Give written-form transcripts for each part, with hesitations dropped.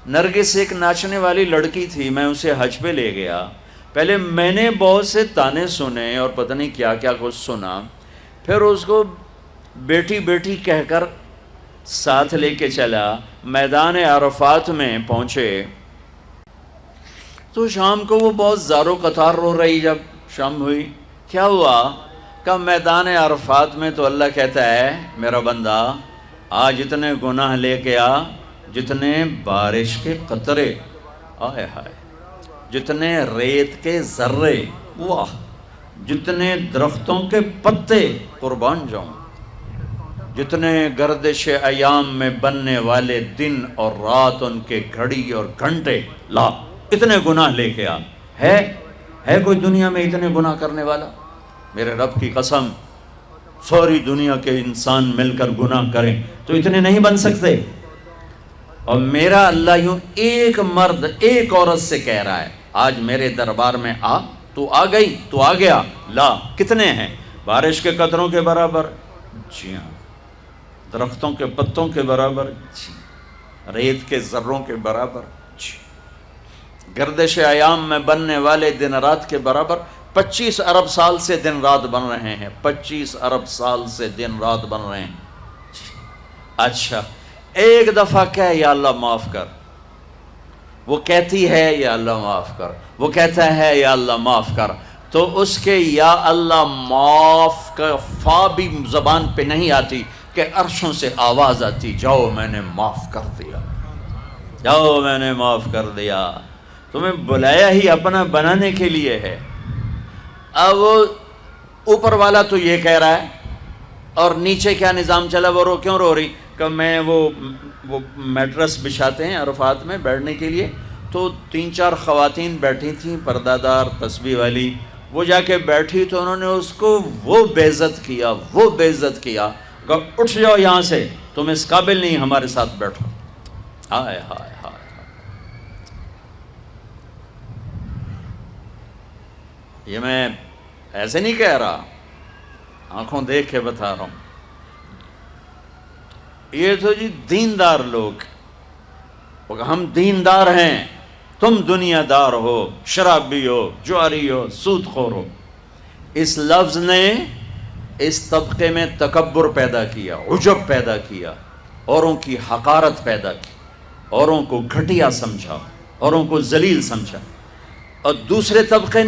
نرگس ایک ناچنے والی لڑکی تھی، میں اسے حج پہ لے گیا، پہلے میں نے بہت سے تانے سنے اور پتہ نہیں کیا کیا کچھ سنا، پھر اس کو بیٹی بیٹی کہہ کر ساتھ لے کے چلا، میدان عرفات میں پہنچے تو شام کو وہ بہت زارو قطار رو رہی، جب شام ہوئی کیا ہوا؟ کہ میدان عرفات میں تو اللہ کہتا ہے میرا بندہ آج اتنے گناہ لے کے آ جتنے بارش کے قطرے، آئے ہائے، جتنے ریت کے ذرے، واہ، جتنے درختوں کے پتے، قربان جاؤں، جتنے گردش ایام میں بننے والے دن اور رات، ان کے گھڑی اور گھنٹے، لا اتنے گناہ لے کے آ۔ ہے کوئی دنیا میں اتنے گناہ کرنے والا؟ میرے رب کی قسم، ساری دنیا کے انسان مل کر گناہ کریں تو اتنے نہیں بن سکتے۔ اور میرا اللہ یوں ایک مرد ایک عورت سے کہہ رہا ہے آج میرے دربار میں آ، تو آ گئی، تو آ گیا، لا کتنے ہیں؟ بارش کے قطروں کے برابر، جی ہاں، درختوں کے پتوں کے برابر، جی، ریت کے ذروں کے برابر، جی، گردش ایام میں بننے والے دن رات کے برابر۔ 25 ارب سال سے دن رات بن رہے ہیں، 25 ارب سال سے دن رات بن رہے ہیں، جی۔ اچھا، ایک دفعہ کہے یا اللہ معاف کر، وہ کہتی ہے یا اللہ معاف کر، وہ کہتا ہے یا اللہ معاف کر، تو اس کے یا اللہ معاف کا فا بھی زبان پہ نہیں آتی کہ عرشوں سے آواز آتی، جاؤ میں نے معاف کر دیا، جاؤ میں نے معاف کر دیا۔ تمہیں بلایا ہی اپنا بنانے کے لیے ہے۔ اب اوپر والا تو یہ کہہ رہا ہے، اور نیچے کیا نظام چلا، وہ کیوں رو رہی؟ کہ میں وہ میٹرس بچھاتے ہیں عرفات میں بیٹھنے کے لیے، تو 3-4 خواتین بیٹھی تھیں پردہ دار تسبیح والی، وہ جا کے بیٹھی تو انہوں نے اس کو وہ بے عزت کیا، وہ بے عزت کیا کہ اٹھ جاؤ یہاں سے، تم اس قابل نہیں ہمارے ساتھ بیٹھو۔ ہائے ہائے ہائے، یہ میں ایسے نہیں کہہ رہا، آنکھوں دیکھ کے بتا رہا ہوں۔ یہ تو جی دیندار لوگ، ہم دیندار ہیں، تم دنیا دار ہو، شرابی ہو، جواری ہو، سود خور ہو۔ اس لفظ نے اس طبقے میں تکبر پیدا کیا، عجب پیدا کیا، اوروں کی حقارت پیدا کی، اوروں کو گھٹیا سمجھا، اوروں کو ذلیل سمجھا۔ اور دوسرے طبقے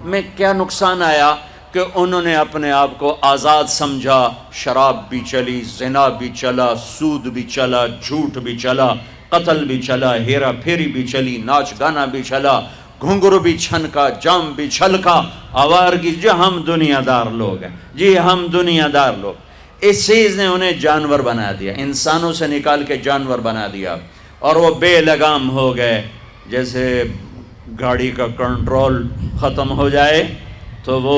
میں کیا نقصان آیا کہ انہوں نے اپنے آپ کو آزاد سمجھا، شراب بھی چلی، زنا بھی چلا، سود بھی چلا، جھوٹ بھی چلا، قتل بھی چلا، ہیرا پھیری بھی چلی، ناچ گانا بھی چلا، گھنگرو بھی چھنکا، جام بھی چھلکا، آوارگی، جی ہم دنیا دار لوگ ہیں، جی ہم دنیا دار لوگ۔ اس چیز نے انہیں جانور بنا دیا، انسانوں سے نکال کے جانور بنا دیا، اور وہ بے لگام ہو گئے۔ جیسے گاڑی کا کنٹرول ختم ہو جائے تو وہ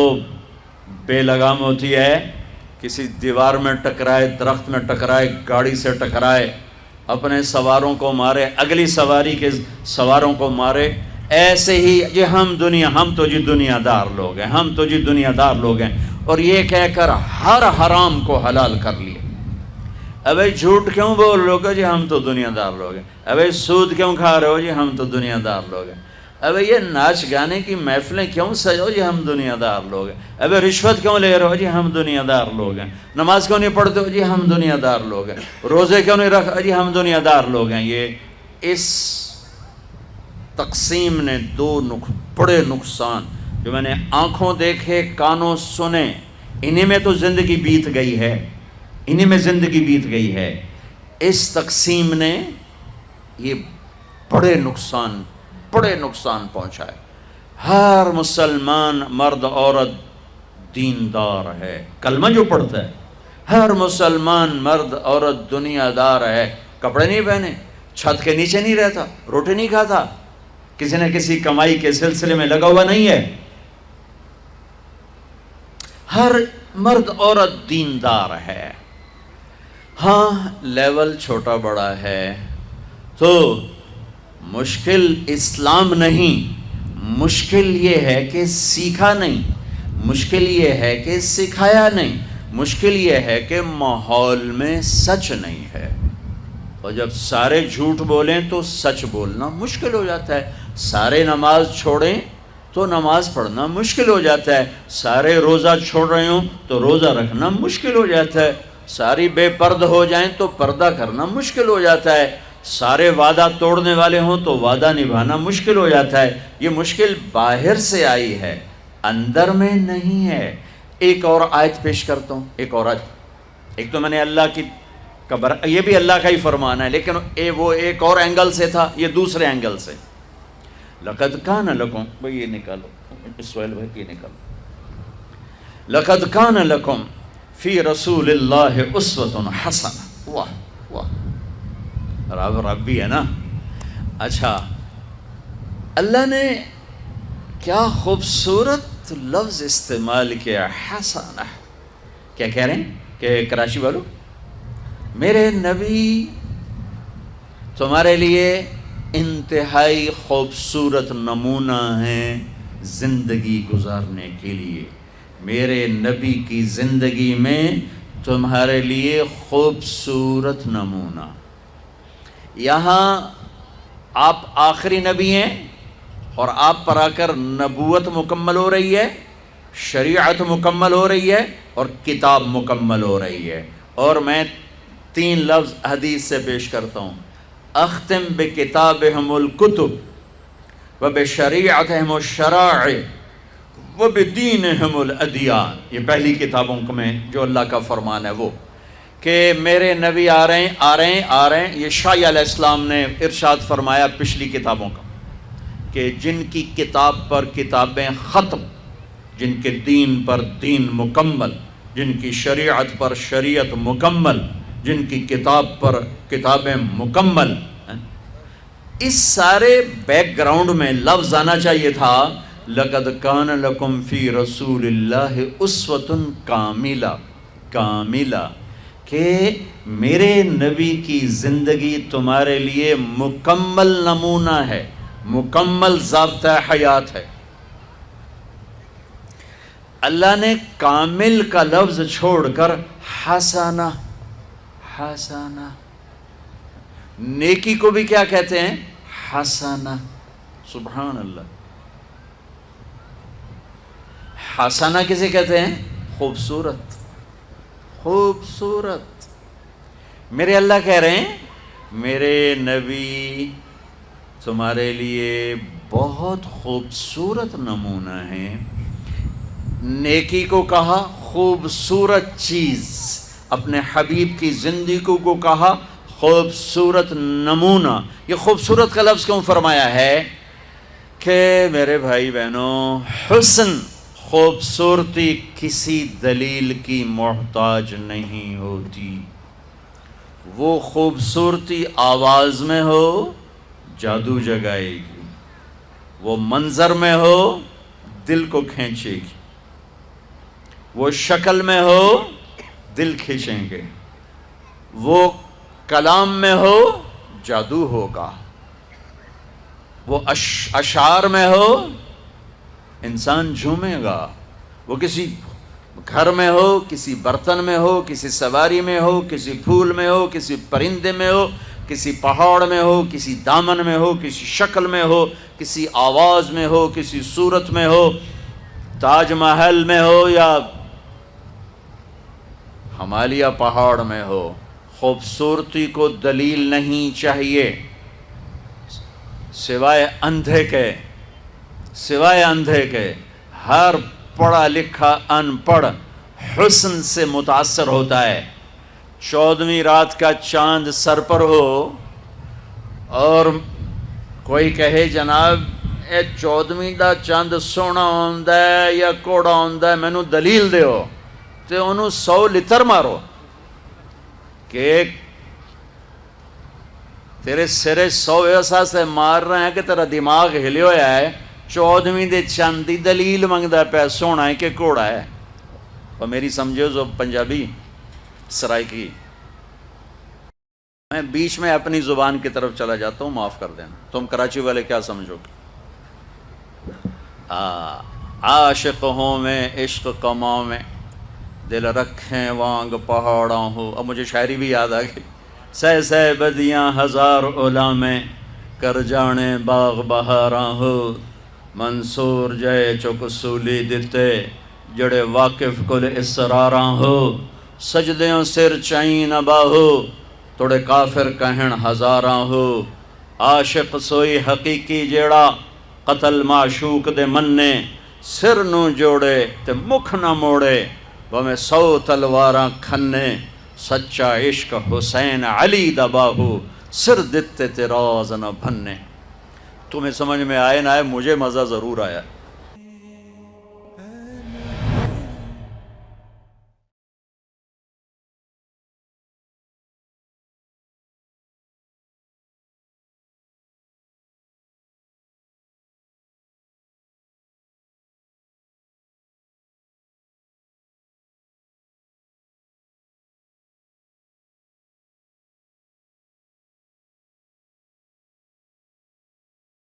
بے لگام ہوتی ہے، کسی دیوار میں ٹکرائے، درخت میں ٹکرائے، گاڑی سے ٹکرائے، اپنے سواروں کو مارے، اگلی سواری کے سواروں کو مارے۔ ایسے ہی یہ ہم تو جی دنیا دار لوگ ہیں، ہم تو جی دنیا دار لوگ ہیں، اور یہ کہہ کر ہر حرام کو حلال کر لیا۔ ابے جھوٹ کیوں بول رہے ہو جی ہم تو دنیا دار لوگ ہیں؟ ابے سود کیوں کھا رہے ہو جی ہم تو دنیا دار لوگ ہیں؟ ابے یہ ناچ گانے کی محفلیں کیوں سجاؤ جی ہم دنیا دار لوگ ہیں؟ ابے رشوت کیوں لے رہے ہو جی ہم دنیا دار لوگ ہیں؟ نماز کیوں نہیں پڑھتے ہو جی ہم دنیا دار لوگ ہیں؟ روزے کیوں نہیں رکھا جی ہم دنیا دار لوگ ہیں؟ یہ اس تقسیم نے دو بڑے نقصان جو میں نے آنکھوں دیکھے، کانوں سنے، انہی میں تو زندگی بیت گئی ہے، انہی میں زندگی بیت گئی ہے۔ اس تقسیم نے یہ بڑے نقصان پہنچائے۔ ہر مسلمان مرد عورت دیندار ہے، کلمہ جو پڑھتا ہے، ہر مسلمان مرد عورت دنیا دار ہے، کپڑے نہیں پہنے، چھت کے نیچے نہیں رہتا، روٹی نہیں کھاتا، کسی نہ کسی کمائی کے سلسلے میں لگا ہوا نہیں ہے، ہر مرد عورت دیندار ہے۔ ہاں لیول چھوٹا بڑا ہے تو مشکل اسلام نہیں، مشکل یہ ہے کہ سیکھا نہیں، مشکل یہ ہے کہ سکھایا نہیں، مشکل یہ ہے کہ ماحول میں سچ نہیں ہے۔ اور جب سارے جھوٹ بولیں تو سچ بولنا مشکل ہو جاتا ہے، سارے نماز چھوڑیں تو نماز پڑھنا مشکل ہو جاتا ہے، سارے روزہ چھوڑ رہے ہوں تو روزہ رکھنا مشکل ہو جاتا ہے، ساری بے پرد ہو جائیں تو پردہ کرنا مشکل ہو جاتا ہے، سارے وعدہ توڑنے والے ہوں تو وعدہ نبھانا مشکل ہو جاتا ہے۔ یہ مشکل باہر سے آئی ہے، اندر میں نہیں ہے۔ ایک اور آیت پیش کرتا ہوں، ایک اور آیت۔ ایک تو میں نے اللہ کی یہ بھی اللہ کا ہی فرمان ہے، لیکن وہ ایک اور اینگل سے تھا، یہ دوسرے اینگل سے۔ لَقَدْ كَانَ لَكُمْ، بھئی یہ نکالو، اسوائل بھائی یہ نکالو۔ لَقَدْ كَانَ لَكُمْ فِي رَسُولِ اللَّهِ أُسْوَةٌ حَسَنَةٌ۔ واہ واہ، رب بھی ہے نا۔ اچھا، اللہ نے کیا خوبصورت لفظ استعمال کیا، حسنہ۔ کیا کہہ رہے ہیں کہ کراچی والوں، میرے نبی تمہارے لیے انتہائی خوبصورت نمونہ ہیں زندگی گزارنے کے لیے، میرے نبی کی زندگی میں تمہارے لیے خوبصورت نمونہ۔ یہاں آپ آخری نبی ہیں اور آپ پر آ کر نبوت مکمل ہو رہی ہے، شریعت مکمل ہو رہی ہے اور کتاب مکمل ہو رہی ہے۔ اور میں 3 لفظ حدیث سے پیش کرتا ہوں، اختم بکتابہم الکتب وبشریعتہم الشرائع وبدینہم الادیان۔ یہ پہلی کتابوں میں جو اللہ کا فرمان ہے وہ کہ میرے نبی آ رہے ہیں۔ یہ شاہ علیہ السلام نے ارشاد فرمایا پچھلی کتابوں کا کہ جن کی کتاب پر کتابیں ختم، جن کے دین پر دین مکمل، جن کی شریعت پر شریعت مکمل، جن کی کتاب پر کتابیں مکمل۔ اس سارے بیک گراؤنڈ میں لفظ آنا چاہیے تھا لَقَدْ كَانَ لَكُمْ فِي رَسُولِ اللَّهِ أُسْوَةٌ کاملہ، کہ میرے نبی کی زندگی تمہارے لیے مکمل نمونہ ہے، مکمل ضابطہ حیات ہے۔ اللہ نے کامل کا لفظ چھوڑ کر حسنہ، نیکی کو بھی کیا کہتے ہیں؟ حسنہ۔ سبحان اللہ، حسنہ کسے کہتے ہیں؟ خوبصورت، خوبصورت۔ میرے اللہ کہہ رہے ہیں میرے نبی تمہارے لیے بہت خوبصورت نمونہ ہیں۔ نیکی کو کہا خوبصورت چیز، اپنے حبیب کی زندگی کو کہا خوبصورت نمونہ۔ یہ خوبصورت کا لفظ کیوں فرمایا ہے کہ میرے بھائی بہنوں، حسن، خوبصورتی کسی دلیل کی محتاج نہیں ہوتی۔ وہ خوبصورتی آواز میں ہو جادو جگائے گی، وہ منظر میں ہو دل کو کھینچے گی، وہ شکل میں ہو دل کھینچیں گے، وہ کلام میں ہو جادو ہوگا، وہ اشعار میں ہو انسان جھومے گا، وہ کسی گھر میں ہو، کسی برتن میں ہو، کسی سواری میں ہو، کسی پھول میں ہو، کسی پرندے میں ہو، کسی پہاڑ میں ہو، کسی دامن میں ہو، کسی شکل میں ہو، کسی آواز میں ہو، کسی صورت میں ہو، تاج محل میں ہو یا ہمالیہ پہاڑ میں ہو، خوبصورتی کو دلیل نہیں چاہیے سوائے اندھے کے۔ ہر پڑھا لکھا ان پڑھ حسن سے متاثر ہوتا ہے۔ 14ویں رات کا چاند سر پر ہو اور کوئی کہے جناب اے 14ویں دا چاند سونا ہوندا ہے یا کوڑا ہوندا ہے، مینوں دلیل دیو، تو انہوں 100 لتر مارو کہ تیرے سرے 100 ایسا سے مار رہے ہیں کہ تیرا دماغ ہلے ہویا ہے۔ 14ویں دے چاند دی دلیل منگدا پہ سونا ہے کہ کوڑا ہے۔ اور میری سمجھو جو پنجابی سرائکی، میں بیچ میں اپنی زبان کی طرف چلا جاتا ہوں، معاف کر دینا، تم کراچی والے کیا سمجھو گے؟ عاشق ہوں میں عشق کماں میں، دل رکھیں وانگ پہاڑاں ہو۔ اب مجھے شاعری بھی یاد آ گئی، سہ سہ بدیاں ہزار اولا میں کر جانے باغ بہاراں ہو منصور جے چک سولی دتے جڑے واقف کل اسراراں ہو سجدیوں سر چائیں نہ باہو توڑے کافر کہن ہزاراں ہو عاشق سوئی حقیقی جیڑا قتل معشوق دے مننے سر نو جوڑے تے مکھ نہ موڑے بھویں 100 تلواراں کھنے سچا عشق حسین علی دا باہو سر دتے تے راز نہ بھنے۔ تمہیں سمجھ میں آئے نہ آئے، مجھے مزہ ضرور آیا۔